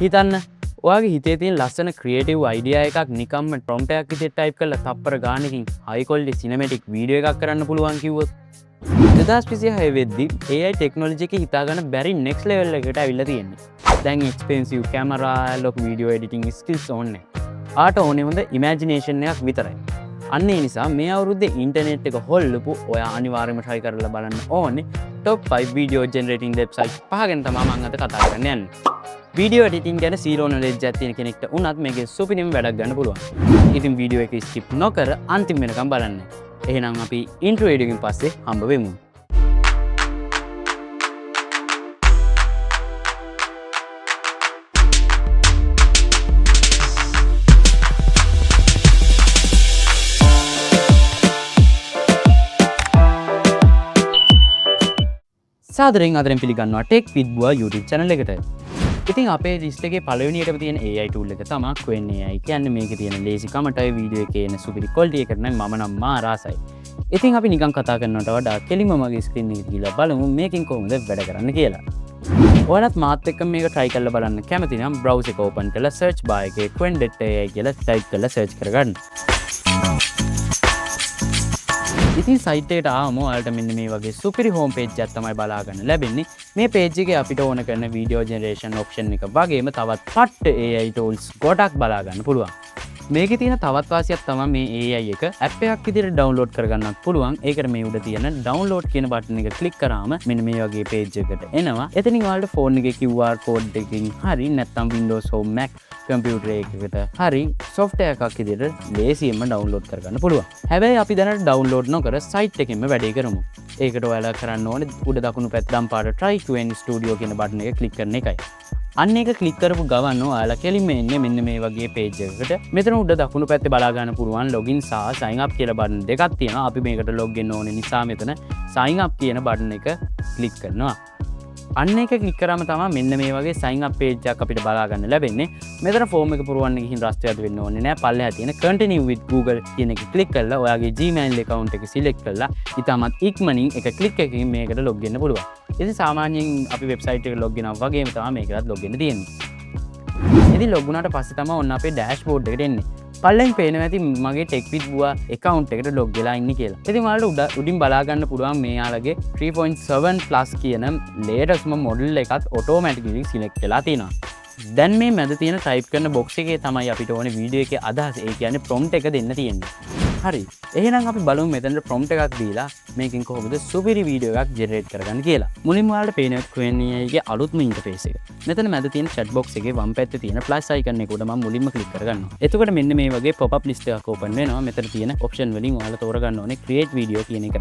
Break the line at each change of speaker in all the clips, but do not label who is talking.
හිතන්න ඔයාගේ හිතේ තියෙන ලස්සන ක්‍රියේටිව් අයිඩියා එකක් නිකම්ම ප්‍රොම්ප්ට් එකක් විදිහට ටයිප් කරලා තප්පර ගානකින් හයි ක්වොලිටි සිනමැටික් වීඩියෝ එකක් කරන්න පුළුවන් කිව්වොත් 2026 වෙද්දි AI ටෙක්නොලොජි එක හිතා ගන්න බැරි next level එකකට අවිල්ලා තියෙන්නේ. දැන් expensive camera, analog video editing skills ඕනේ. ආට ඕනේ හොඳ imagination එකක් විතරයි. අන්න ඒ නිසා මේ අවුරුද්දේ ඉන්ටර්නෙට් එක හොල්ලපු ඔයා අනිවාර්යයෙන්ම try කරලා බලන්න ඕනේ top 5 video generating websites පහ ගැන තමයි මම අද කතා කරන්න යන්නේ. වීඩියෝ එඩිටින් ගැන සීරෝ නොලෙජ් එකක් තියෙන කෙනෙක්ට උනත් මේකේ සුපිරිම වැඩක් ගන්න පුළුවන්. ඉතින් වීඩියෝ එක ස්කිප් නොකර අන්තිම වෙනකම් බලන්න. එහෙනම් අපි ඉන්ට්‍රෝ වීඩියෝ එකකින් පස්සේ හම්බ වෙමු. සාදරයෙන් අදරෙන් පිළිගන්නවා ටෙක් විත් බුවා YouTube channel එකට. ඉතින් අපේ ලිස්ට් එකේ පළවෙනියටම තියෙන AI tool එක තමයි Qwen AI. කියන්නේ මේකේ තියෙන ලේසි කමටයි වීඩියෝ එකේ එන සුපිරි quality එකට නම් මම නම් මා රාසයි. ඉතින් අපි නිකන් කතා කරනවට වඩා කෙලින්ම මගේ screen එකට ගිහලා බලමු මේකෙන් කොහොමද වැඩ කරන්න කියලා. ඔයාලත් මාත් එක්ක මේක try කරලා බලන්න කැමති නම් browser එක open කරලා search bar එකේ qwen.ai කියලා type කරලා search කරගන්න. ඉතින් සයිට් එකට ආවම ඔයාලට මෙන්න මේ වගේ සුපිරි හෝම් පේජ් එකක් තමයි බලා ගන්න ලැබෙන්නේ. මේ පේජ් එකේ අපිට ඕන කරන වීඩියෝ ජෙනරේෂන් ඔප්ෂන් එක වගේම තවත් පට්ට AI tools ගොඩක් බලා ගන්න පුළුවන්. මේකේ තියෙන තවත් වාසියක් තමයි මේ AI එක ඇප් එකක් විදිහට ඩවුන්ලෝඩ් කරගන්නත් පුළුවන්. ඒකට මේ උඩ තියෙන ඩවුන්ලෝඩ් කියන බටන් එක ක්ලික් කරාම මෙන්න මේ වගේ පේජ් එකකට එනවා. එතනින් ඔයාලට ෆෝන් එකේ QR කෝඩ් එකකින් හරි නැත්නම් Windows Home Mac කම්පියුටර් එකකට හරි software එකක් විදිහට ලේසියෙන්ම ඩවුන්ලෝඩ් කරගන්න පුළුවන්. හැබැයි අපි දැනට ඩවුන්ලෝඩ් නොකර සයිට් එකෙන්ම වැඩේ කරමු. ඒකට ඔයාලා කරන්න ඕනේ උඩ දකුණු පැත්තේ දම් පාට try Qwen studio කියන බටන් එක ක්ලික් කරන එකයි. අන්න එක ක්ලික් කරපු ගමන් ඔයාලා කෙලින්ම එන්නේ මෙන්න මේ වගේ පේජ් එකකට. මෙතන උඩ දකුණු පැත්තේ බලා ගන්න පුළුවන් login සහ sign up කියලා බටන් දෙකක් තියෙනවා. අපි මේකට log in ඕනේ නිසා මෙතන sign up කියන බටන් එක ක්ලික් කරනවා. අන්න එක ක්ලික් කරාම තමයි මෙන්න මේ වගේ sign up page එකක් අපිට බලා ගන්න ලැබෙන්නේ. මෙතන form එක පුරවන්න ගිහින් රස්තියද වෙන්න ඕනේ නෑ. පල්ලෙහා තියෙන continue with Google කියන එක ක්ලික් කරලා ඔයාගේ Gmail account එක select කරලා ඉතාමත් ඉක්මනින් එක ක්ලික් එකකින් මේකට log වෙන්න පුළුවන්. ඉතින් සාමාන්‍යයෙන් අපි website එකට log වෙනවා වගේම තමයි මේකටත් log වෙන්න තියෙන්නේ. ඉතින් log වුණාට පස්සේ තමයි ඔන්න අපේ dashboard එකට එන්නේ. පල්ලෙන් පේනවා ඇති මගේ ටෙක් විත් බුවා account එකට log වෙලා ඉන්නේ කියලා. ඉතින් ඔයාලට උඩින් බලා ගන්න පුළුවන් මේ යාලගේ 3.7 plus කියන latest model එකත් automatically select වෙලා තියෙනවා. දැන් මේ මැද තියෙන type කරන box එකේ තමයි අපිට ඕනේ වීඩියෝ එකේ අදහස. ඒ කියන්නේ prompt එක දෙන්න තියෙන්නේ. හරි. එහෙනම් අපි බලමු මෙතනට prompt එකක් දීලා මේකෙන් කොහොමද සුපිරි වීඩියෝ එකක් generate කරගන්න කියලා. මුලින්ම ඔයාලට පේනවා Qwen AI ගේ අලුත්ම interface එක. මෙතන මැද තියෙන chat box එකේ වම් පැත්තේ තියෙන plus icon එක උඩ මම මුලින්ම click කරගන්නවා. එතකොට මෙන්න මේ වගේ pop up list එකක් open වෙනවා. මෙතන තියෙන option වලින් ඔයාලා තෝරගන්න ඕනේ create video කියන එක.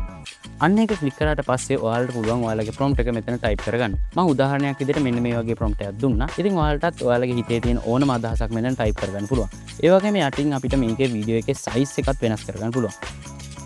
අන්න එක click කරාට පස්සේ ඔයාලට පුළුවන් ඔයාලගේ prompt එක මෙතන type කරගන්න. මම උදාහරණයක් විදිහට මෙන්න මේ වගේ prompt එකක් දුන්නා. ඉතින් ඔයාලටත් ඔයාලගේ හිතේ තියෙන ඕනම අදහසක් මෙතන type කරගන්න පුළුවන්. ඒ වගේම යටින් අපිට මේකේ වීඩියෝ එකේ size එකත් වෙනස් කරගන්න පුළුවන්.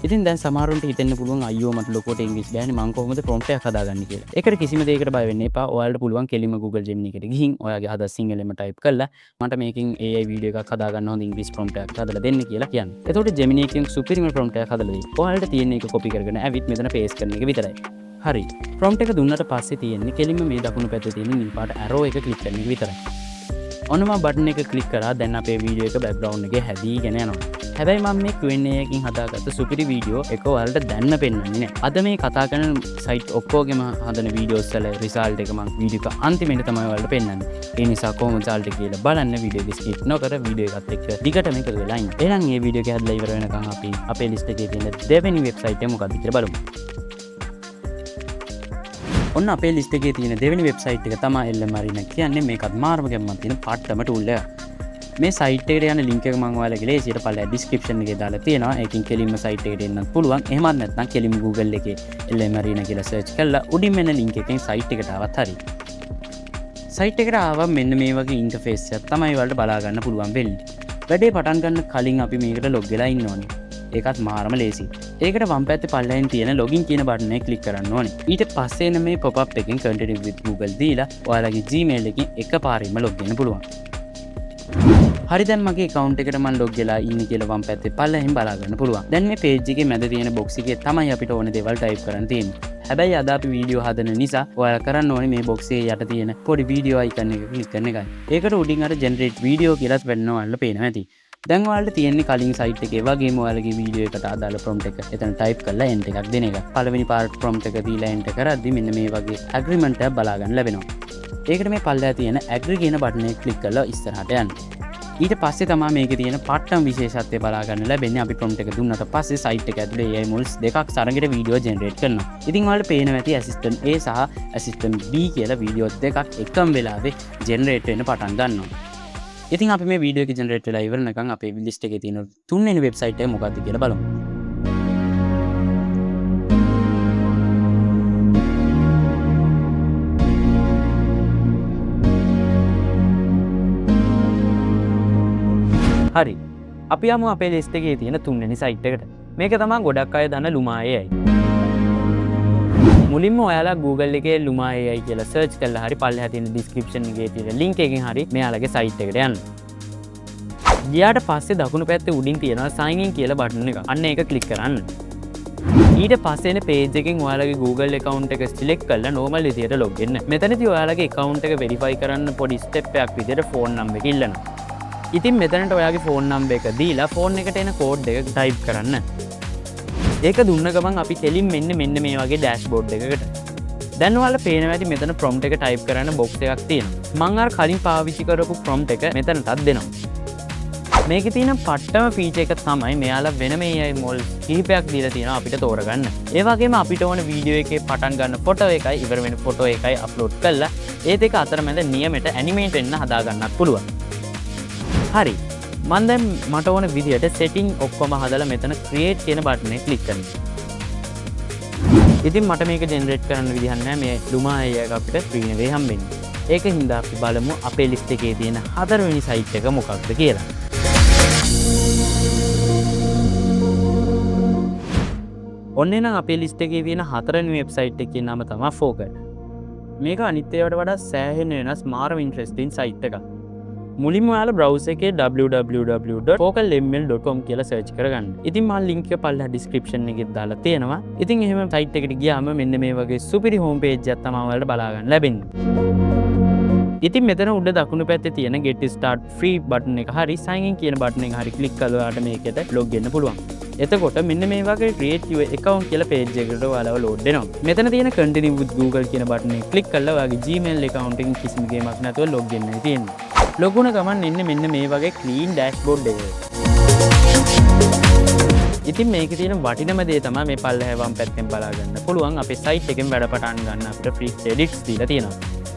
ඉතින් දැන් සමහරුන්ට හිතෙන්න පුළුවන් අයියෝ මට ලොකෝට ඉංග්‍රීසි බෑනේ මම කොහොමද prompt එකක් හදාගන්නේ කියලා. ඒකට කිසිම දෙයකට බය වෙන්න එපා. ඔයාලට පුළුවන් කෙලින්ම Google Gemini එකට ගිහින් ඔයාගේ අදහස් සිංහලෙන්ම type කරලා මට මේකෙන් AI වීඩියෝ එකක් හදාගන්න හොඳ ඉංග්‍රීසි prompt එකක් හදලා දෙන්න කියලා කියන්න. එතකොට Gemini එකෙන් සුපිරිම prompt එකක් හදලා දෙයි. ඔයාලට තියෙන එක copy කරගෙන ඇවිත් මෙතන paste කරන එක විතරයි. හරි. prompt එක දුන්නට පස්සේ තියෙන්නේ කෙලින්ම මේ දකුණු පැත්තේ තියෙන නිල් පාට arrow එක click කරන එක විතරයි. ඔන්න මම බටන් එක ක්ලික් කරා. දැන් අපේ වීඩියෝ එක බෑග්ග්‍රවුන්ඩ් එකේ හැදීගෙන යනවා. හැබැයි මම මේ Qwen AI එකකින් හදාගත්ත සුපිරි වීඩියෝ එක ඔයාලට දැන්න පෙන්නන්නේ නැහැ. අද මේ කතා කරන සයිට් ඔක්කොගෙම හදන වීඩියෝස් වල රිසල්ට් එක මම වීඩියෝ එක අන්තිමට තමයි ඔයාලට පෙන්නන්නේ. ඒ නිසා කොහොමද රිසල්ට් එක කියලා බලන්න වීඩියෝ එක ස්කිප් නොකර වීඩියෝ එකත් එක්ක දිගටම එකතු වෙලා ඉන්න. එහෙනම් මේ වීඩියෝ එක හදලා ඉවර වෙනකන් අපි අපේ ලිස්ට් එකේ තියෙන දෙවෙනි වෙබ්සයිට් එක මොකක්ද කියලා බලමු. ඔන්න අපේ ලිස්ට් එකේ තියෙන දෙවෙනි වෙබ්සයිට් එක තමයි LMarina කියන්නේ. මේකත් මාර්ම ගැම්මක් තියෙන පට්ටම tool එක. මේ සයිට් එකට යන link එක මම ඔයාලගේ ලේසියට පල්ලෙහා description එකේ දාලා තියෙනවා. ඒකෙන් කෙලින්ම සයිට් එකට එන්නත් පුළුවන්. එහෙමත් නැත්නම් කෙලින්ම Google එකේ LMarina කියලා search කරලා උඩින් එන link එකෙන් සයිට් එකට ආවත් හරි. සයිට් එකට ආවම මෙන්න මේ වගේ interface එකක් තමයි ඔයාලට බලා ගන්න පුළුවන් වෙන්නේ. වැඩේ පටන් ගන්න කලින් අපි මේකට log වෙලා ඉන්න ඕනේ. ඒකත් මාරම ලේසි. ඒකට වම් පැත්තේ පල්ලෙන් තියෙන login කියන බටන් එක ක්ලික් කරන්න ඕනේ. ඊට පස්සේ එන මේ pop up එකෙන් continue with Google දීලා ඔයාලගේ Gmail එකෙන් එකපාරින්ම log වෙන්න පුළුවන්. හරි දැන් මගේ account එකට මම log වෙලා ඉන්නේ කියලා වම් පැත්තේ පල්ලෙන් බලා ගන්න පුළුවන්. දැන් මේ page එකේ මැද තියෙන box එකේ තමයි අපිට ඕන දේවල් type කරන්න තියෙන්නේ. හැබැයි අද අපි වීඩියෝ හදන නිසා ඔයාලා කරන්න ඕනේ මේ බොක්ස් එකේ යට තියෙන පොඩි වීඩියෝ අයිකන් එක ක්ලික් කරන එකයි. ඒකට උඩින් අර ජෙනරේට් වීඩියෝ කියලාත් වෙනවා ඔයාලට පේනවා ඇති. දැන් ඔයාලට තියෙන්නේ කලින් සයිට් එකේ වගේම ඔයාලගේ වීඩියෝ එකට අදාළ ප්‍රොම්ප්ට් එක එතන ටයිප් කරලා එන්ටර් එකක් දෙන එක. පළවෙනි පාර්ට් ප්‍රොම්ප්ට් එක දීලා එන්ටර් කරද්දි මෙන්න මේ වගේ ඇග්‍රීමන්ට් එකක් බලා ගන්න ලැබෙනවා. ඒකට මේ පල්ලෙහා තියෙන ඇග්‍රී කියන බටන් එක ක්ලික් කරලා ඉස්සරහට යන්න. ඊට පස්සේ තමයි මේකේ තියෙන පට්ටම් විශේෂත්වය බලා ගන්න ලැබෙන්නේ. අපි ප්‍රොම්ප්ට් එක දුන්නට පස්සේ සයිට් එක ඇතුලේ AI models දෙකක් සරංගෙට වීඩියෝ ජෙනරේට් කරනවා. ඉතින් ඔයාලට පේනවා ඇති ඇසිස්ටන්ට් A සහ ඇසිස්ටන්ට් B කියලා වීඩියෝ දෙකක් එකම වෙලාවේ ජෙනරේට් වෙන්න පටන් ගන්නවා. ඉතින් අපි මේ වීඩියෝ එක ජෙනරේට් වෙලා ඉවර වෙනකන් අපේ ලිස්ට් එකේ තියෙන තුන්වෙනි වෙබ්සයිට් එක මොකක්ද කියලා බලමු. හරි. අපි යමු අපේ ලිස්ට් එකේ තියෙන තුන්වෙනි සයිට් එකට. මේක තමයි ගොඩක් අය දන්න Luma AI. මුලින්ම ඔයාලා Google එකේ Luma AI කියලා සර්ච් කරලා හරි පල්ලෙහා තියෙන description එකේ තියෙන link එකෙන් හරි මෙයාලගේ සයිට් එකට යන්න. ගියාට පස්සේ දකුණු පැත්තේ උඩින් තියෙනවා sign in කියලා බටන් එක. අන්න ඒක ක්ලික් කරන්න. ඊට පස්සේ එන page එකෙන් ඔයාලගේ Google account එක select කරලා normal විදියට log වෙන්න. මෙතනදී ඔයාලගේ account එක verify කරන්න පොඩි step එකක් විදියට phone number එක ඉල්ලනවා. ඉතින් මෙතනට ඔයාගේ ෆෝන් නම්බර් එක දීලා ෆෝන් එකට එන කෝඩ් එක ටයිප් කරන්න. ඒක දුන්න ගමන් අපි කෙලින් මෙන්න මේ වගේ ඩෑෂ්බෝඩ් එකකට. දැන් ඔයාලා පේනවා ඇති මෙතන ප්‍රොම්ප්ට් එක ටයිප් කරන්න බොක්ස් එකක් තියෙනවා. මම අර කලින් පාවිච්චි කරපු ප්‍රොම්ප්ට් එක මෙතනටත් දෙනවා. මේකේ තියෙන පට්ටම ෆීචර් එක තමයි මෙයාලා වෙනම AI models කිහිපයක් දීලා තියෙනවා අපිට තෝරගන්න. ඒ වගේම අපිට ඕන වීඩියෝ එකේ පටන් ගන්න ෆොටෝ එකයි ඉවර වෙන ෆොටෝ එකයි අප්ලෝඩ් කරලා ඒ දෙක අතරමැද නියමෙට ඇනිමේට් වෙන්න හදා ගන්නත් පුළුවන්. හරි. මම දැන් මට ඕන විදියට setting ඔක්කොම හදලා මෙතන create කියන බටන් එක ක්ලික් කරනවා. ඉතින් මට මේක generate කරන්න විදිහක් නැහැ. මේ Luma AI එක අපිට free නෙවෙයි හම්බෙන්නේ. ඒක හින්දා අපි බලමු අපේ list එකේ තියෙන හතරවෙනි site එක මොකක්ද කියලා. ඔන්න නම් අපේ list එකේ තියෙන හතරවෙනි website එකේ නම තමයි Focus. මේක අනිත් ඒවාට වඩා සෑහෙන වෙනස් මාරම interesting site එකක්. මුලින්ම ඔයාලා browser එකේ www.focalml.com කියලා search කරගන්න. ඉතින් මම link එක පල්ලෙහා description එකේ දාලා තියෙනවා. ඉතින් එහෙම site එකට ගියාම මෙන්න මේ වගේ සුපිරි home page එකක් තමයි ඔයාලට බලා ගන්න ලැබෙන්නේ. ඉතින් මෙතන උඩ දකුණු පැත්තේ තියෙන get start free button එක හරි sign in කියන button එක හරි click කරලා ඔයාලට මේකට log වෙන්න පුළුවන්. එතකොට මෙන්න මේ වගේ create your account කියලා page එකකට ඔයාලව load වෙනවා. මෙතන තියෙන continue with Google කියන button එක click කරලා ඔයාගේ Gmail account එකෙන් කිසිම ගේමක් නැතුව log වෙන්නයි තියෙන්නේ. ලොගුණ ගමන් එන්න මෙන්න මේ වගේ ක්ලීන් ඩෑෂ්බෝඩ් එක. ඉතින් මේකේ තියෙන වටිනම දේ තමයි මේ පල්ලෙහා වම් පැත්තෙන් බලා ගන්න පුළුවන් අපේ සයිට් එකෙන් වැඩ පටන් ගන්න අපිට ෆ්‍රී ක්‍රෙඩිට්ස් දීලා තියෙනවා.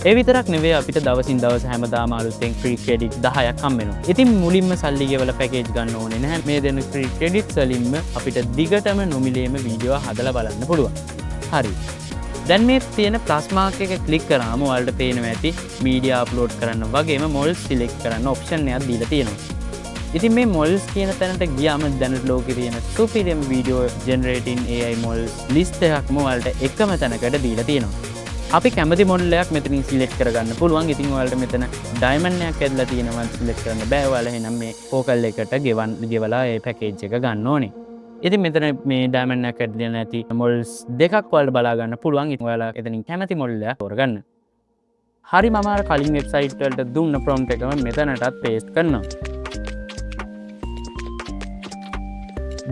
ඒ විතරක් නෙවෙයි අපිට දවසින් දවස හැමදාම අලුතෙන් ෆ්‍රී ක්‍රෙඩිට් 10ක් හම්බ වෙනවා. ඉතින් මුලින්ම සල්ලි ගෙවලා පැකේජ් ගන්න ඕනේ නැහැ. මේ දෙන ෆ්‍රී ක්‍රෙඩිට්ස් වලින්ම අපිට දිගටම නොමිලේම වීඩියෝ හදලා බලන්න පුළුවන්. හරි. දැන් මේ තියෙන ප්ලස් මාක් එක ක්ලික් කරාම ඔයාලට පේනවා ඇති මීඩියා අප්ලෝඩ් කරන්න වගේම මොඩල්ස් සිලෙක්ට් කරන්න ඔප්ෂන් එකක් දීලා තියෙනවා. ඉතින් මේ මොඩල්ස් කියන තැනට ගියාම දැනට ලෝකේ තියෙන සුපිරිම වීඩියෝ ජෙනරේටින් AI මොඩල්ස් ලිස්ට් එකක්ම ඔයාලට එකම තැනකට දීලා තියෙනවා. අපි කැමති මොඩල් එකක් මෙතනින් සිලෙක්ට් කරගන්න පුළුවන්. ඉතින් ඔයාලට මෙතන ඩයමන්ඩ් එකක් ඇදලා තියෙනවා සිලෙක්ට් කරන්න බෑ. ඔයාලා එහෙනම් මේ ෆෝකල් එකට ගෙවලා ඒ පැකේජ් එක ගන්න ඕනේ. ඉතින් මෙතන මේ ඩයමන්ඩ් එකක් ඇදලා නැති මොඩල්ස් දෙකක් ඔයාලට බලා ගන්න පුළුවන්. ඉතින් ඔයාලා එතනින් කැමති මොඩල් එකක් තෝරගන්න. හරි මම අර කලින් වෙබ්සයිට් වලට දුන්න ප්‍රොම්ප්ට් එකම මෙතනටත් පේස්ට් කරනවා.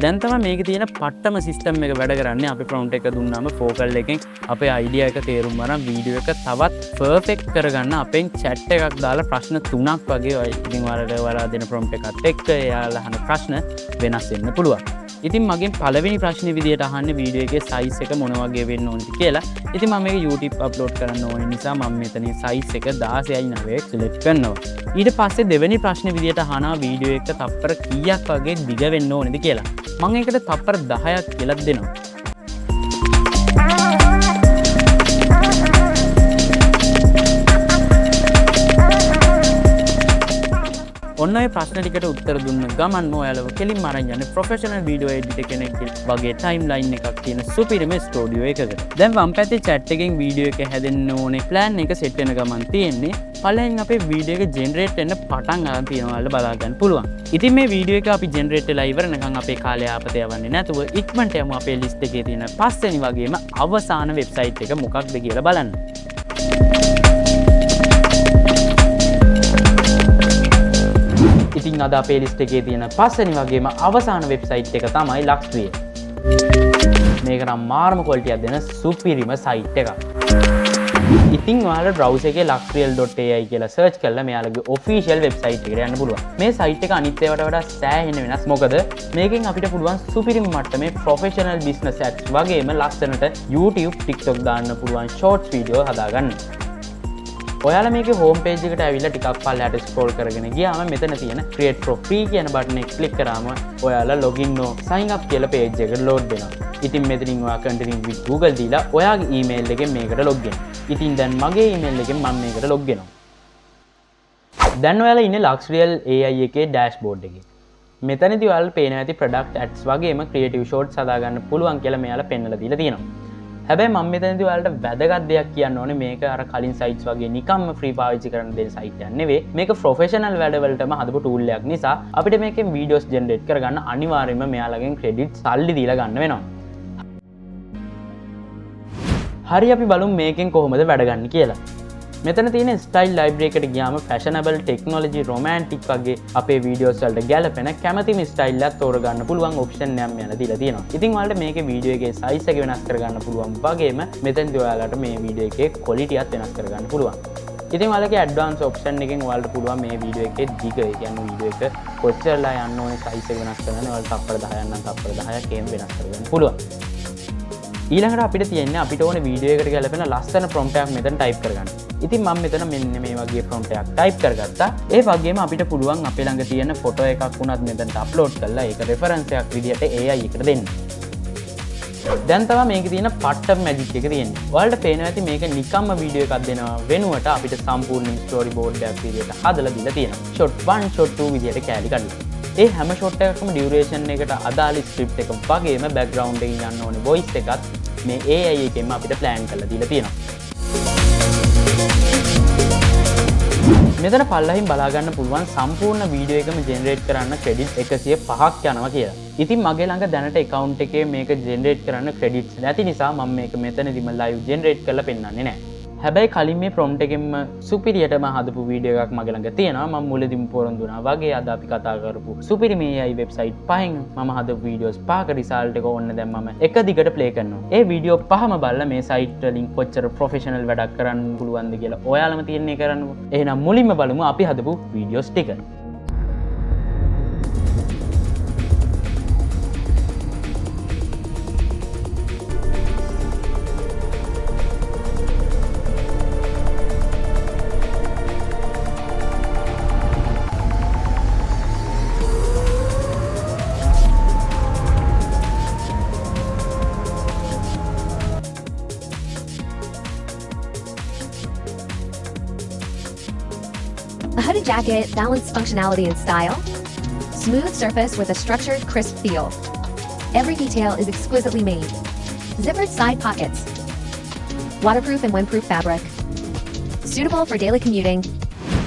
දැන් තමයි මේකේ තියෙන පට්ටම සිස්ටම් එක වැඩ කරන්නේ. අපි ප්‍රොම්ප්ට් එක දුන්නාම ෆෝකල් එකෙන් අපේ අයිඩියා එක තේරුම් ගන්න වීඩියෝ එක තවත් පර්ෆෙක්ට් කරගන්න අපෙන් chat එකක් දාලා ප්‍රශ්න 3ක් වගේ ඔය ඉතින් ඔයාලා දෙන ප්‍රොම්ප්ට් එකත් එක්ක එයාලා අහන ප්‍රශ්න වෙනස් වෙන්න පුළුවන්. ඉතින් මගෙන් පළවෙනි ප්‍රශ්නේ විදියට අහන්නේ වීඩියෝ එකේ size එක මොන වගේ වෙන්න ඕනද කියලා. ඉතින් මම මේක YouTube අප්ලෝඩ් කරන්න ඕන නිසා මම මෙතනින් size එක 16:9 select කරනවා. ඊට පස්සේ දෙවෙනි ප්‍රශ්නේ විදියට අහනවා වීඩියෝ එක තප්පර කීයක් වගේ දිග වෙන්න ඕනද කියලා. මම ඒකට තප්පර 10ක් කියලා දෙනවා. ඔන්න ඔය ප්‍රශ්න ටිකට උත්තර දුන්න ගමන් ඔයාලව කෙලින්ම අරන් යන්නේ ප්‍රොෆෙෂනල් වීඩියෝ එඩිටර් කෙනෙක්ගේ වගේ ටයිම්ලයින් එකක් තියෙන සුපිරිම ස්ටුඩියෝ එකකට. දැන් වම් පැත්තේ chat එකෙන් වීඩියෝ එක හැදෙන්න ඕනේ plan එක set වෙන ගමන් තියෙන්නේ. පළවෙනියෙන් අපේ වීඩියෝ එක ජෙනරේට් වෙන්න පටන් ගන්න තියෙනවා ඔයාලා බලා ගන්න පුළුවන්. ඉතින් මේ වීඩියෝ එක අපි ජෙනරේට් වෙලා ඉවර වෙනකන් අපේ කාලය ආපත යවන්නේ නැතුව ඉක්මනට යමු අපේ ලිස්ට් එකේ තියෙන පස්වෙනි වගේම අවසාන වෙබ්සයිට් එක මොකක්ද කියලා බලන්න. ඉතින් අද අපේ ලිස්ට් එකේ තියෙන පස්වෙනි වගේම අවසාන වෙබ්සයිට් එක තමයි ලක්ස්විය. මේක නම් මාරම ක්වොලිටියක් දෙන සුපිරිම සයිට් එකක්. ඉතින් ඔයාලා browser එකේ luxreal.ai කියලා search කරලා මෙයාලගේ official website එකට යන්න පුළුවන්. මේ site එක අනිත් ඒවාට වඩා සෑහෙන වෙනස්. මොකද මේකෙන් අපිට පුළුවන් සුපිරිම මට්ටමේ professional business apps වගේම ලස්සනට YouTube, TikTok දාන්න පුළුවන් shorts video හදාගන්න. ඔයාලා මේකේ home page එකට ඇවිල්ලා ටිකක් පල්ලෙහාට scroll කරගෙන ගියාම මෙතන තියෙන create for free කියන button එක click කරාම ඔයාලා login or sign up කියලා page එකට load වෙනවා. ඉතින් මෙතනින් ඔයා continue with Google දීලා ඔයාගේ email එකෙන් මේකට log වෙන්න. ඉතින් දැන් මගේ email එකෙන් මම මේකට log වෙනවා. දැන් ඔයාලා ඉන්නේ Luxreal AI එකේ dashboard එකේ. මෙතනදී ඔයාලා පේනවා ඇති product ads වගේම creative shorts හදාගන්න පුළුවන් කියලා මෙයාලා පෙන්නලා දීලා තියෙනවා. හැබැයි මම මෙතනදී ඔයාලට වැදගත් දෙයක් කියන්න ඕනේ මේක අර කලින් sites වගේ නිකම්ම free පාවිච්චි කරන්න දෙන site එකක් නෙවෙයි. මේක professional වැඩවලටම හදපු tool එකක් නිසා අපිට මේකෙන් videos generate කරගන්න අනිවාර්යයෙන්ම මෙයාලගෙන් credit සල්ලි දීලා ගන්න වෙනවා. හරි අපි බලමු මේකෙන් කොහොමද වැඩ ගන්න කියලා. මෙතන තියෙන style library එකට ගියාම fashionable, technology, romantic වගේ අපේ videos වලට ගැලපෙන කැමතිම style එකක් තෝරගන්න පුළුවන් option එකක් මෙයාලා දීලා තියෙනවා. ඉතින් ඔයාලට මේකේ video එකේ size එක වෙනස් කරගන්න පුළුවන් වගේම මෙතනදී ඔයාලට මේ video එකේ quality එකත් වෙනස් කරගන්න පුළුවන්. ඉතින් ඔයාලගේ advanced option එකෙන් ඔයාලට පුළුවන් මේ video එකේ දිග, ඒ කියන්නේ video එක කොච්චරලා යන්න ඕනේ size එක වෙනස් කරන්න ඔයාලට තප්පර 10ක් නම් තප්පර 10ක් එහෙම වෙනස් කරගන්න පුළුවන්. ඊළඟට අපිට තියෙන්නේ අපිට ඕනේ වීඩියෝ එකකට ගැලපෙන ලස්සන prompt එකක් මෙතන type කරගන්න. ඉතින් මම මෙතන මෙන්න මේ වගේ prompt එකක් type කරගත්තා. ඒ වගේම අපිට පුළුවන් අපේ ළඟ තියෙන ෆොටෝ එකක් වුණත් මෙතනට upload කරලා ඒක reference එකක් විදියට AI එකට දෙන්න. දැන් තමයි මේකේ තියෙන පට්ට magic එක තියෙන්නේ. ඔයාලට පේනවා ඇති මේක නිකම්ම වීඩියෝ එකක් දෙනවා වෙනුවට අපිට සම්පූර්ණ storyboard එකක් විදියට හදලා දීලා තියෙනවා. shot 1 shot 2 විදියට කැලි කඩලා. ඒ හැම ෂොට් එකකම ඩියුරේෂන් එකට අදාළ ස්ක්‍රිප්ට් එක වගේම බෑග්ග්‍රවුන්ඩ් එකකින් යන්න ඕනේ වොයිස් එකත් මේ AI එකෙන්ම අපිට ප්ලෑන් කරලා දීලා තියෙනවා. මෙතන පල්ලහින් බලා ගන්න පුළුවන් සම්පූර්ණ වීඩියෝ එකම ජෙනරේට් කරන්න ක්‍රෙඩිට් 105ක් යනවා කියලා. ඉතින් මගේ ළඟ දැනට account එකේ මේක ජෙනරේට් කරන්න ක්‍රෙඩිට්ස් නැති නිසා මම මේක මෙතනදිම live ජෙනරේට් කරලා පෙන්නන්නේ නැහැ. හැබැයි කලින් මේ prompt එකෙන්ම සුපිරියටම හදපු වීඩියෝ එකක් මගේ ළඟ තියෙනවා. මම මුලදීම පොරොන්දු වුණා වගේ අද අපි කතා කරපු සුපිරිම AI වෙබ්සයිට් පහෙන් මම හදපු වීඩියෝස් පහක රිසල්ට් එක ඕන්න දැන් මම එක දිගට ප්ලේ කරනවා. ඒ වීඩියෝ පහම බලලා මේ සයිට් වලින් කොච්චර ප්‍රොෆෙෂනල් වැඩක් කරන්න පුළුවන්ද කියලා ඔයාලම තීරණය කරන්නකෝ. එහෙනම් මුලින්ම බලමු අපි හදපු වීඩියෝස් ටික.
A hooded jacket, balanced functionality and style. Smooth surface with a structured, crisp feel. Every detail is exquisitely made. Zippered side pockets. Waterproof and windproof fabric. Suitable for daily commuting.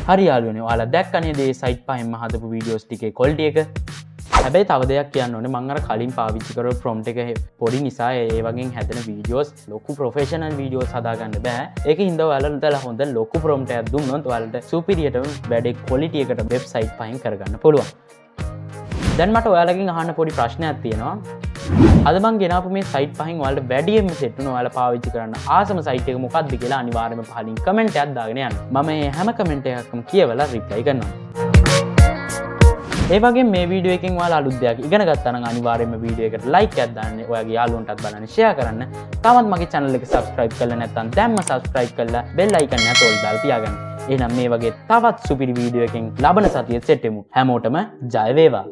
හරි යාළුවනේ ඔයාලා දැක්කනේ මේ site පහෙන්ම හදපු videos ටිකේ quality එක. හැබැයි තව දෙයක් කියන්න ඕනේ මම අර කලින් පාවිච්චි කරපු prompt එක පොඩි නිසා ඒ වගේ හැදෙන වීඩියෝස් ලොකු ප්‍රොෆෙෂනල් වීඩියෝස් හදාගන්න බෑ. ඒකින් හින්දා ඔයාලට හොඳ ලොකු prompt එකක් දුන්නොත් ඔයාලට සුපිරියටම වැඩේ quality එකට වෙබ්සයිට් පහෙන් කරගන්න පුළුවන්. දැන් මට ඔයාලගෙන් අහන්න පොඩි ප්‍රශ්නයක් තියෙනවා. අද මම ගෙනාපු මේ සයිට් පහෙන් ඔයාලට වැඩියෙන්ම සෙට් වෙන ඔයාලා පාවිච්චි කරන්න ආසම සයිට් එක මොකක්ද කියලා අනිවාර්යයෙන්ම පහලින් කමෙන්ට් එකක් දාගෙන යන්න. මම මේ හැම කමෙන්ට් එකක්ම කියවලා රිප්ලයි කරනවා. ඒ වගේ මේ වීඩියෝ එකෙන් ඔයාලා අලුත් දෙයක් ඉගෙන ගත්තා නම් අනිවාර්යයෙන්ම වීඩියෝ එකට ලයික් එකක් දාන්න, ඔයාගේ යාළුවන්ටත් බලන්න ෂෙයා කරන්න. තාමත් මගේ channel එක subscribe කරලා නැත්නම් දැන්ම subscribe කරලා bell icon එක තෝල් දාලා තියාගන්න. එහෙනම් මේ වගේ තවත් සුපිරි වීඩියෝ එකකින් ලබන සතියේ සෙට් වෙමු. හැමෝටම ජය වේවා.